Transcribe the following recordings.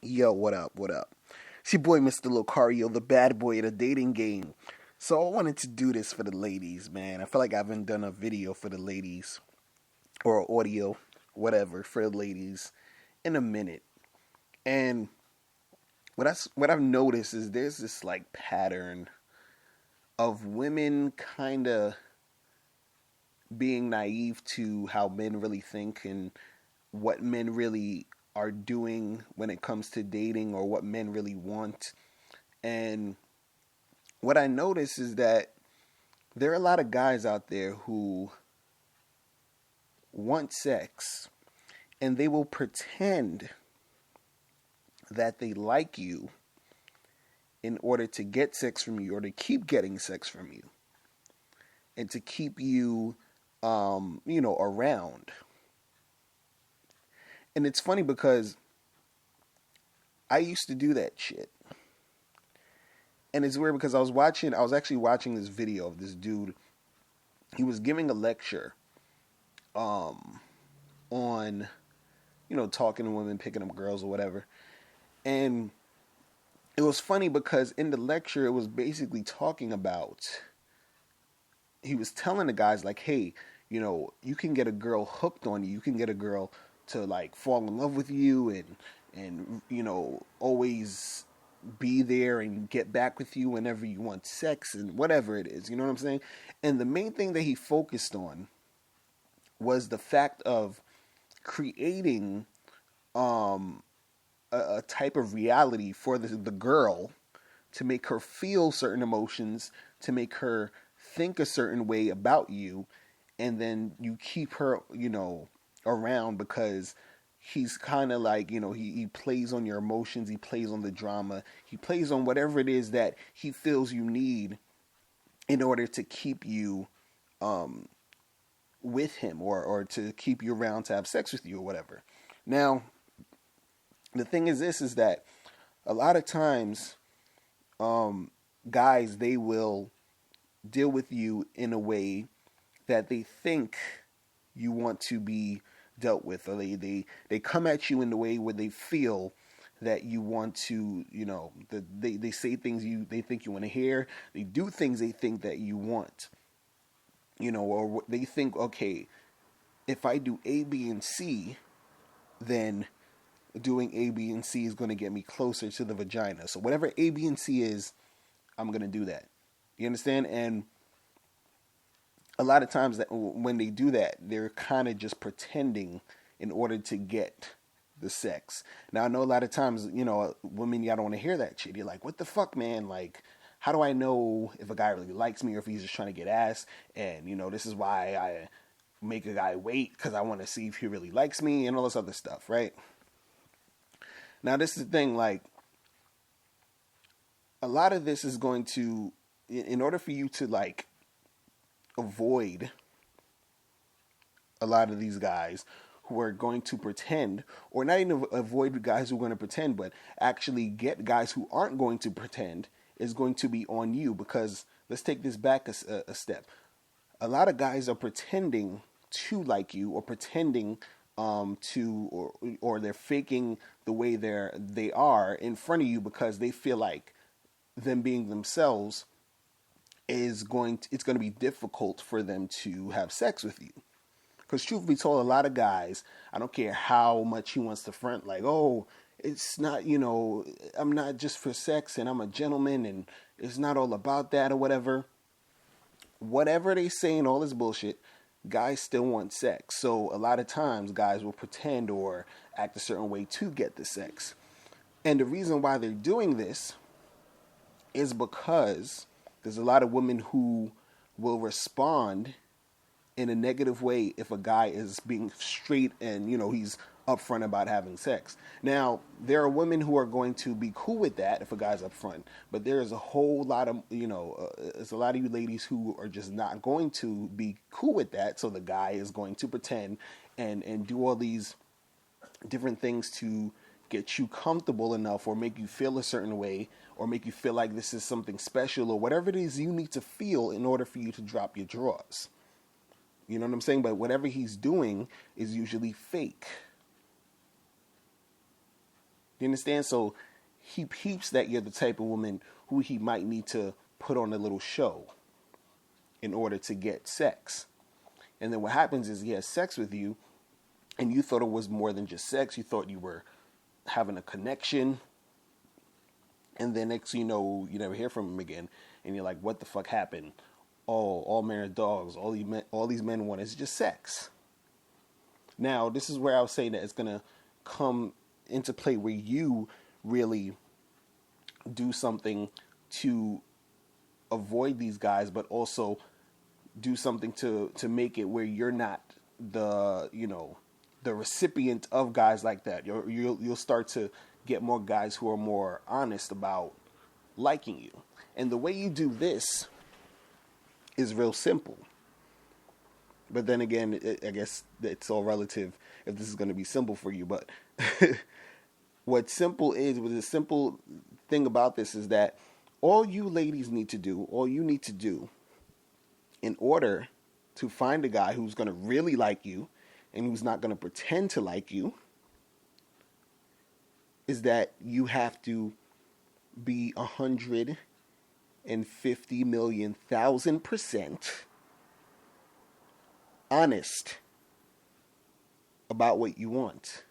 Yo, what up? What up? It's your boy, Mr. Locario, the bad boy of the dating game. So I wanted to do this for the ladies, man. I feel like I haven't done a video for the ladies or audio, whatever, for the ladies in a minute. And what I've noticed is there's this like pattern of women kind of being naive to how men really think and what men really are doing when it comes to dating or what men really want. And what I notice is that there are a lot of guys out there who want sex and they will pretend that they like you in order to get sex from you or to keep getting sex from you and to keep you, around. And it's funny because I used to do that shit. And it's weird because I was actually watching this video of this dude. He was giving a lecture um, on, talking to women, picking up girls or whatever. And it was funny because in the lecture, it was basically talking about, he was telling the guys, like, hey, you can get a girl hooked on you. You can get a girl to, like, fall in love with you and always be there and get back with you whenever you want sex and whatever it is. You know what I'm saying? And the main thing that he focused on was the fact of creating um, a type of reality for the girl to make her feel certain emotions, to make her think a certain way about you, and then you keep her, around because he's kind of like, he plays on your emotions, he plays on the drama, he plays on whatever it is that he feels you need in order to keep you um, with him or to keep you around to have sex with you or whatever. Now, the thing is this is that a lot of times um, guys, they will deal with you in a way that they think you want to be dealt with, or they come at you in the way where they feel that you want to, they say things they think you want to hear, they do things they think that you want, or they think, okay, if I do A, B, and C, then doing A, B, and C is going to get me closer to the vagina. So whatever A, B, and C is, I'm going to do that. You understand? And a lot of times that when they do that, they're kind of just pretending in order to get the sex. Now I know a lot of times, women, y'all don't want to hear that shit. You're like, what the fuck, man? Like, how do I know if a guy really likes me or if he's just trying to get ass? And this is why I make a guy wait because I want to see if he really likes me and all this other stuff, right? Now this is the thing, like a lot of this is going to, in order for you to like avoid a lot of these guys who are going to pretend, or not even avoid guys who are going to pretend, but actually get guys who aren't going to pretend, is going to be on you. Because let's take this back a step. A lot of guys are pretending to like you, or pretending or they're faking the way they are in front of you because they feel like them being themselves it's going to be difficult for them to have sex with you. Because truth be told, a lot of guys, I don't care how much he wants to front, like, oh, it's not, I'm not just for sex and I'm a gentleman and it's not all about that or whatever. Whatever they say and all this bullshit, guys still want sex. So a lot of times guys will pretend or act a certain way to get the sex. And the reason why they're doing this is because there's a lot of women who will respond in a negative way if a guy is being straight and he's upfront about having sex. Now there are women who are going to be cool with that if a guy's upfront, but there is a whole lot of there's a lot of you ladies who are just not going to be cool with that. So the guy is going to pretend and do all these different things to get you comfortable enough or make you feel a certain way or make you feel like this is something special or whatever it is you need to feel in order for you to drop your drawers. You know what I'm saying? But whatever he's doing is usually fake. You understand? So he peeps that you're the type of woman who he might need to put on a little show in order to get sex. And then what happens is he has sex with you, and you thought it was more than just sex. You thought you were having a connection. And then next thing you know, you never hear from him again. And you're like, what the fuck happened? Oh, all men are dogs. All these men want is just sex. Now, this is where I was saying that it's going to come into play where you really do something to avoid these guys, but also do something to make it where you're not the, the recipient of guys like that. You'll start to get more guys who are more honest about liking you. And the way you do this is real simple. But then again, I guess it's all relative if this is going to be simple for you. But what the simple thing about this is that all you ladies need to do, all you need to do in order to find a guy who's going to really like you and who's not going to pretend to like you is that you have to be 150,000,000% honest about what you want.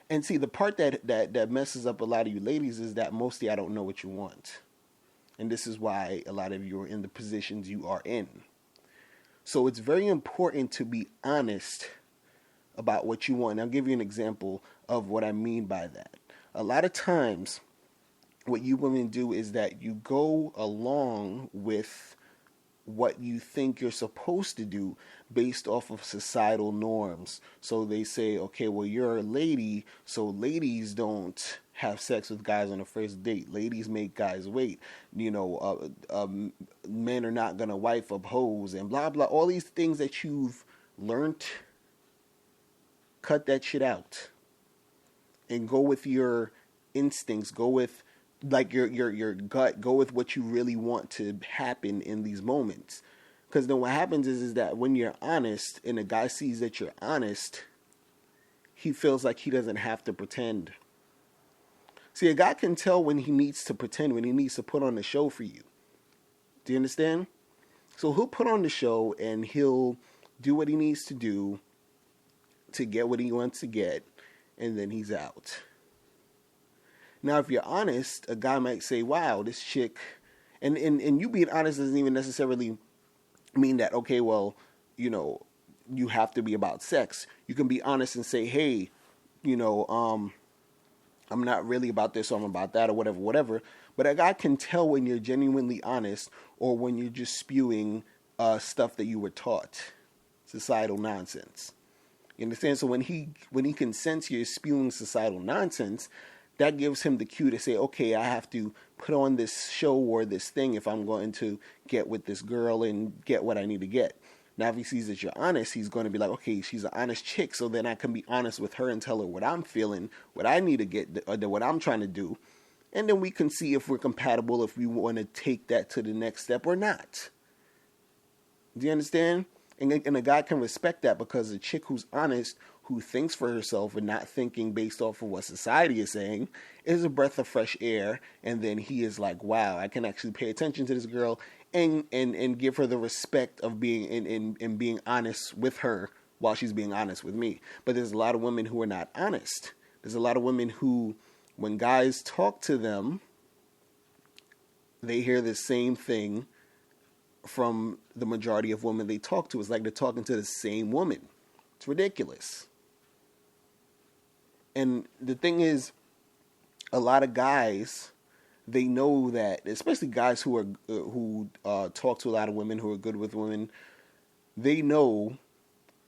And see, the part that messes up a lot of you ladies is that mostly I don't know what you want. And this is why a lot of you are in the positions you are in. So it's very important to be honest about what you want. And I'll give you an example of what I mean by that. A lot of times, what you women do is that you go along with what you think you're supposed to do based off of societal norms. So they say, okay, well, you're a lady, so ladies don't have sex with guys on the first date. Ladies make guys wait. Men are not going to wife up hoes and blah, blah. All these things that you've learned, cut that shit out. And go with your instincts. Go with like your gut. Go with what you really want to happen in these moments. Because then what happens is that when you're honest and a guy sees that you're honest, he feels like he doesn't have to pretend. See, a guy can tell when he needs to pretend, when he needs to put on a show for you. Do you understand? So he'll put on the show and he'll do what he needs to do to get what he wants to get, and then he's out. Now, if you're honest, a guy might say, wow, this chick, and you being honest doesn't even necessarily mean that, okay, well, you have to be about sex. You can be honest and say, hey, I'm not really about this, or I'm about that, or whatever. But a guy can tell when you're genuinely honest or when you're just spewing stuff that you were taught, societal nonsense. You understand? So when he can sense you're spewing societal nonsense, that gives him the cue to say, okay, I have to put on this show or this thing if I'm going to get with this girl and get what I need to get. Now, if he sees that you're honest, he's going to be like, okay, she's an honest chick, so then I can be honest with her and tell her what I'm feeling, what I need to get, or what I'm trying to do. And then we can see if we're compatible, if we want to take that to the next step or not. Do you understand? And a guy can respect that, because a chick who's honest, who thinks for herself and not thinking based off of what society is saying, is a breath of fresh air. And then he is like, wow, I can actually pay attention to this girl and give her the respect of being and being honest with her while she's being honest with me. But there's a lot of women who are not honest. There's a lot of women who, when guys talk to them, they hear the same thing from the majority of women they talk to. It's like they're talking to the same woman. It's ridiculous. And the thing is, a lot of guys, they know that, especially guys who talk to a lot of women, who are good with women, they know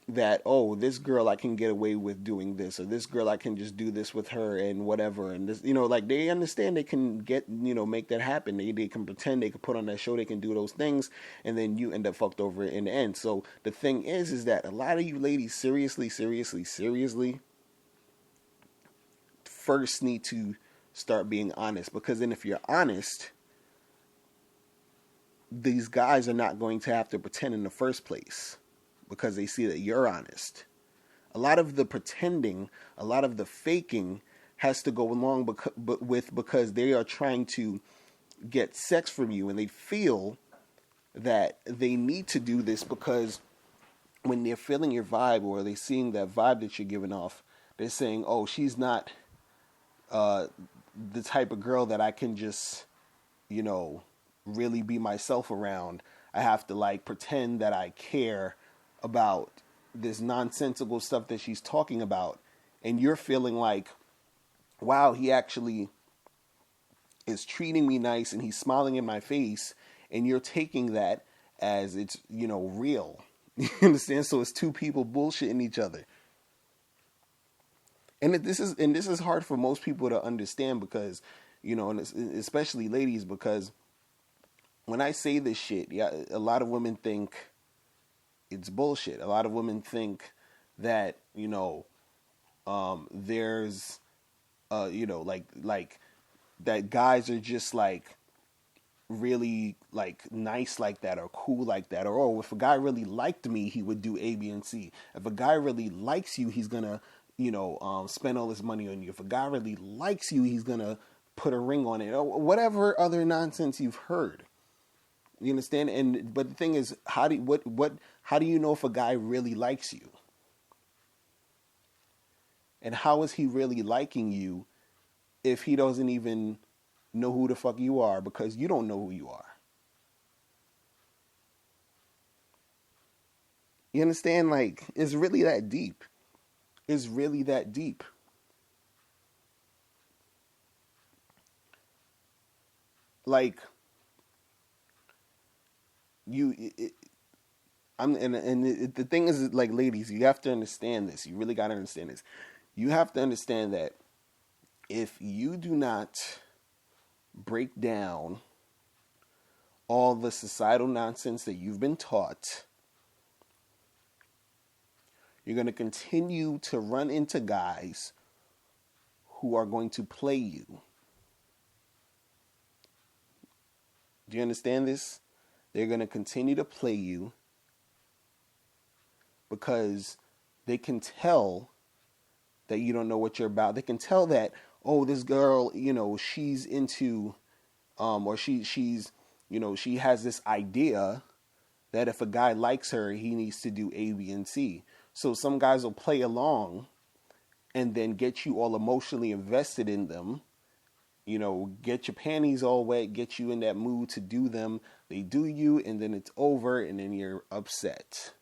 that, oh, this girl I can get away with doing this, or this girl I can just do this with her and whatever. And this, like, they understand they can get, make that happen. They can pretend, they can put on that show, they can do those things, and then you end up fucked over in the end. So the thing is that a lot of you ladies seriously first need to start being honest, because then if you're honest, these guys are not going to have to pretend in the first place, because they see that you're honest. A lot of the pretending, a lot of the faking has to go along because they are trying to get sex from you, and they feel that they need to do this because when they're feeling your vibe or they're seeing that vibe that you're giving off, they're saying, "Oh, she's not the type of girl that I can just, really be myself around. I have to like pretend that I care about this nonsensical stuff that she's talking about." And you're feeling like, wow, he actually is treating me nice and he's smiling in my face. And you're taking that as it's, real. You understand? So it's two people bullshitting each other. And this is hard for most people to understand because, and especially ladies, because when I say this shit, yeah, a lot of women think it's bullshit. A lot of women think that, there's, like that guys are just like really like nice like that or cool like that, or oh, if a guy really liked me, he would do A, B, and C. If a guy really likes you, he's gonna, spend all his money on you. If a guy really likes you, he's gonna put a ring on it, or whatever other nonsense you've heard. You understand? But the thing is, how do you know if a guy really likes you? And how is he really liking you if he doesn't even know who the fuck you are because you don't know who you are? You understand? Like, it's really that deep. It's really that deep. Like, the thing is, like, ladies, you have to understand this. You really got to understand this. You have to understand that if you do not break down all the societal nonsense that you've been taught, you're going to continue to run into guys who are going to play you. Do you understand this? They're going to continue to play you because they can tell that you don't know what you're about. They can tell that, oh, this girl, she's into, or she's, she has this idea that if a guy likes her, he needs to do A, B, and C. So some guys will play along and then get you all emotionally invested in them, get your panties all wet, get you in that mood to do them. They do you, and then it's over, and then you're upset.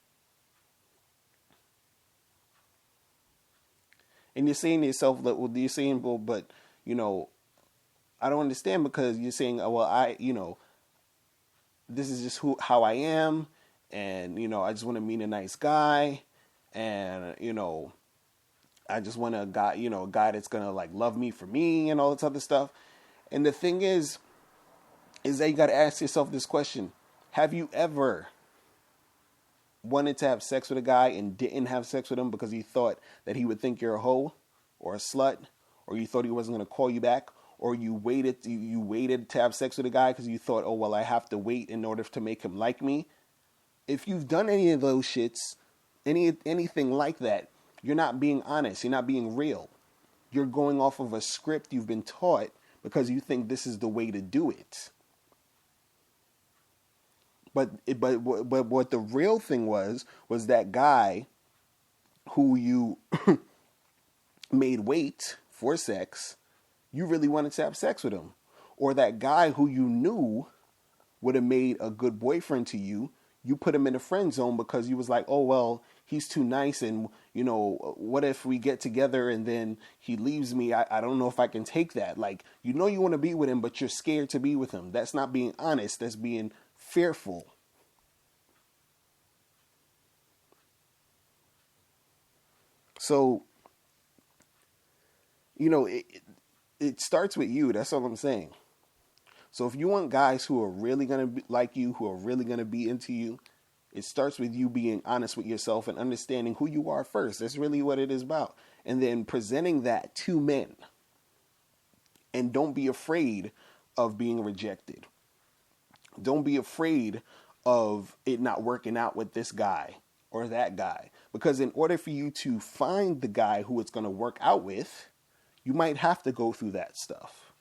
And you're saying to yourself, well, but, I don't understand, because you're saying, oh, well, this is just how I am, and, I just want to meet a nice guy, and, I just want a guy, a guy that's going to, like, love me for me, and all this other stuff. And the thing is that you got to ask yourself this question. Have you ever wanted to have sex with a guy and didn't have sex with him because you thought that he would think you're a hoe or a slut, or you thought he wasn't going to call you back, or you waited to have sex with a guy because you thought, oh, well, I have to wait in order to make him like me? If you've done any of those shits, anything like that, you're not being honest. You're not being real. You're going off of a script you've been taught because you think this is the way to do it. But what the real thing was that guy who you made wait for sex, you really wanted to have sex with him. Or that guy who you knew would have made a good boyfriend to you, you put him in a friend zone because you was like, oh, well, he's too nice, and, what if we get together and then he leaves me? I don't know if I can take that. Like, you want to be with him, but you're scared to be with him. That's not being honest. That's being fearful. So, it starts with you. That's all I'm saying. So if you want guys who are really going to like you, who are really going to be into you, it starts with you being honest with yourself and understanding who you are first. That's really what it is about. And then presenting that to men. And don't be afraid of being rejected. Don't be afraid of it not working out with this guy or that guy. Because in order for you to find the guy who it's going to work out with, you might have to go through that stuff.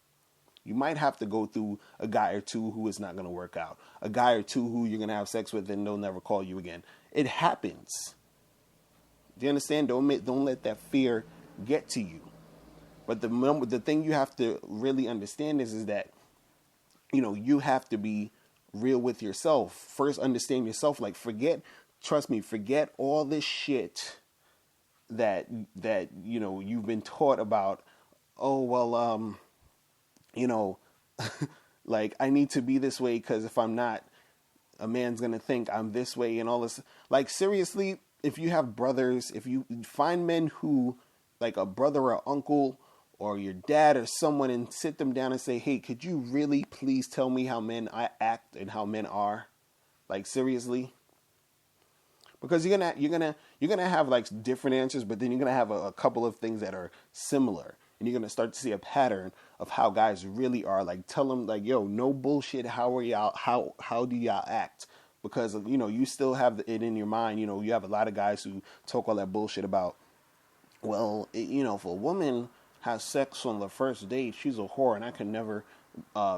You might have to go through a guy or two who is not going to work out. A guy or two who you're going to have sex with and they'll never call you again. It happens. Do you understand? Don't let that fear get to you. But the thing you have to really understand is that, you have to be real with yourself. First, understand yourself. Like, trust me, forget all this shit that you've been taught about. Oh, well, like, I need to be this way because if I'm not, a man's going to think I'm this way and all this. Like, seriously, if you have brothers, if you find men who, like a brother or uncle or your dad or someone, and sit them down and say, hey, could you really please tell me how men act and how men are? Like, seriously? Because you're gonna have like different answers, but then you're gonna have a couple of things that are similar. And you're going to start to see a pattern of how guys really are. Like, tell them, like, yo, no bullshit. How are y'all? How do y'all act? Because, you still have it in your mind. You have a lot of guys who talk all that bullshit about, well, if a woman has sex on the first date, she's a whore, and I can never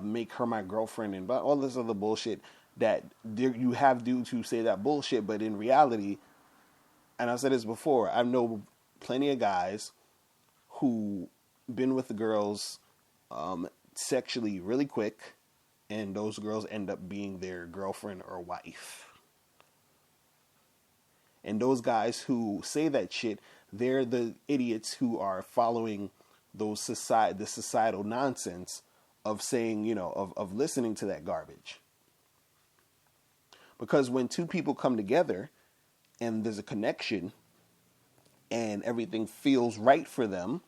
make her my girlfriend, and all this other bullshit that you have due to say that bullshit. But in reality, and I said this before, I know plenty of guys who been with the girls sexually really quick, and those girls end up being their girlfriend or wife. And those guys who say that shit, they're the idiots who are following the societal nonsense of saying, of listening to that garbage. Because when two people come together and there's a connection and everything feels right for them,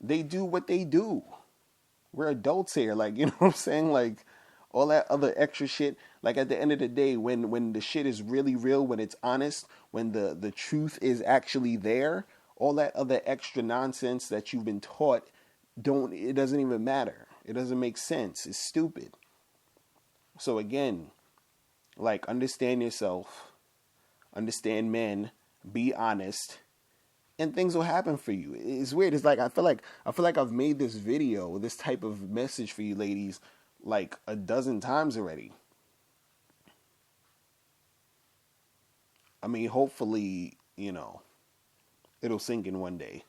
they do what they do. We're adults here. Like, you know what I'm saying? Like, all that other extra shit. Like, at the end of the day, when the shit is really real, when it's honest, when the truth is actually there, all that other extra nonsense that you've been taught, it doesn't even matter. It doesn't make sense. It's stupid. So again, like, understand yourself, understand men, be honest, and things will happen for you. It's weird. It's like I feel like I've made this video, this type of message for you ladies, like a dozen times already. I mean, hopefully, it'll sink in one day.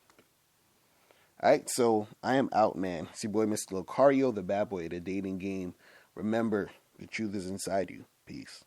All right, so I am out, man. It's your boy, Mr. Locario, the bad boy of the dating game. Remember, the truth is inside you. Peace.